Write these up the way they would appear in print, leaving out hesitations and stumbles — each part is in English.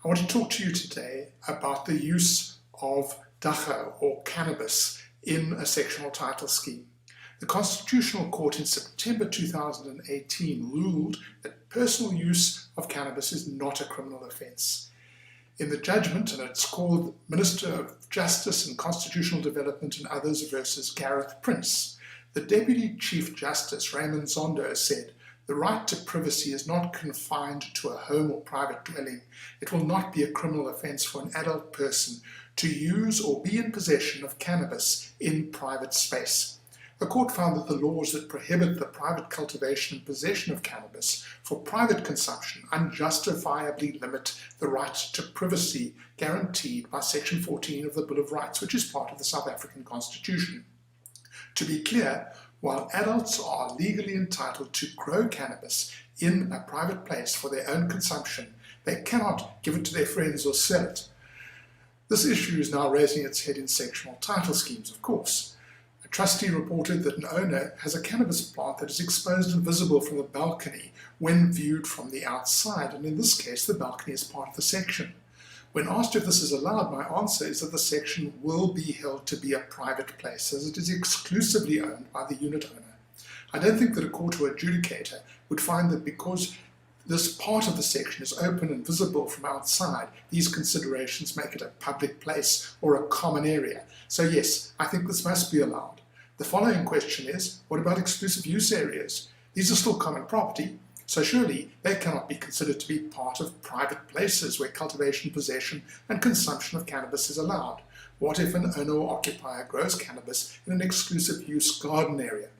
I want to talk to you today about the use of dacha or cannabis in a sectional title scheme. The Constitutional Court in September 2018 ruled that personal use of cannabis is not a criminal offence. In the judgment, and it's called Minister of Justice and Constitutional Development and Others versus Gareth Prince, the Deputy Chief Justice, Raymond Zondo, said, "The right to privacy is not confined to a home or private dwelling. It will not be a criminal offence for an adult person to use or be in possession of cannabis in private space." The court found that the laws that prohibit the private cultivation and possession of cannabis for private consumption unjustifiably limit the right to privacy guaranteed by Section 14 of the Bill of Rights, which is part of the South African Constitution. To be clear, while adults are legally entitled to grow cannabis in a private place for their own consumption, they cannot give it to their friends or sell it. This issue is now raising its head in sectional title schemes, of course. A trustee reported that an owner has a cannabis plant that is exposed and visible from the balcony when viewed from the outside, and in this case the balcony is part of the section. When asked if this is allowed, my answer is that the section will be held to be a private place, as it is exclusively owned by the unit owner. I don't think that a court or adjudicator would find that because this part of the section is open and visible from outside, these considerations make it a public place or a common area. So yes, I think this must be allowed. The following question is, what about exclusive use areas? These are still common property, so surely they cannot be considered to be part of private places where cultivation, possession and consumption of cannabis is allowed. What if an owner or occupier grows cannabis in an exclusive use garden area?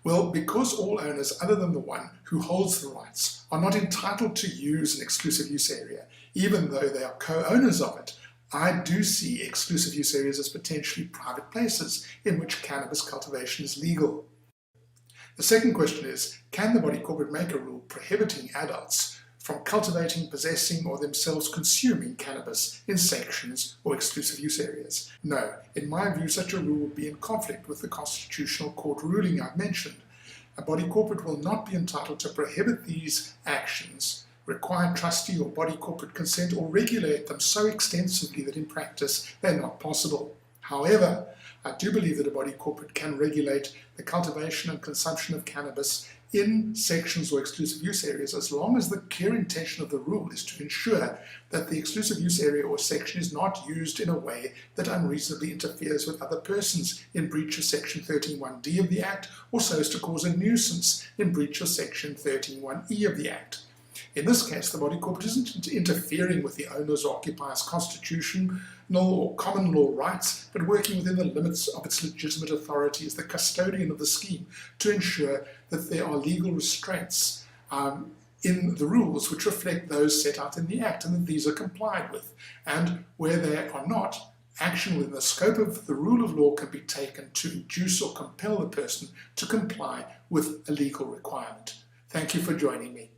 Well, because all owners other than the one who holds the rights are not entitled to use an exclusive use area, even though they are co-owners of it, I do see exclusive use areas as potentially private places in which cannabis cultivation is legal. The second question is, can the body corporate make a rule prohibiting adults from cultivating, possessing, or themselves consuming cannabis in sections or exclusive use areas? No. In my view, such a rule would be in conflict with the Constitutional Court ruling I've mentioned. A body corporate will not be entitled to prohibit these actions, require trustee or body corporate consent, or regulate them so extensively that in practice they're not possible. However, I do believe that a body corporate can regulate the cultivation and consumption of cannabis in sections or exclusive use areas as long as the clear intention of the rule is to ensure that the exclusive use area or section is not used in a way that unreasonably interferes with other persons in breach of Section 13(1)(d) of the Act, or so as to cause a nuisance in breach of Section 13(1)(e) of the Act. In this case, the body corporate isn't interfering with the owner's or occupier's constitutional or common law rights, but working within the limits of its legitimate authority as the custodian of the scheme to ensure that there are legal restraints in the rules which reflect those set out in the Act and that these are complied with. And where they are not, action within the scope of the rule of law can be taken to induce or compel the person to comply with a legal requirement. Thank you for joining me.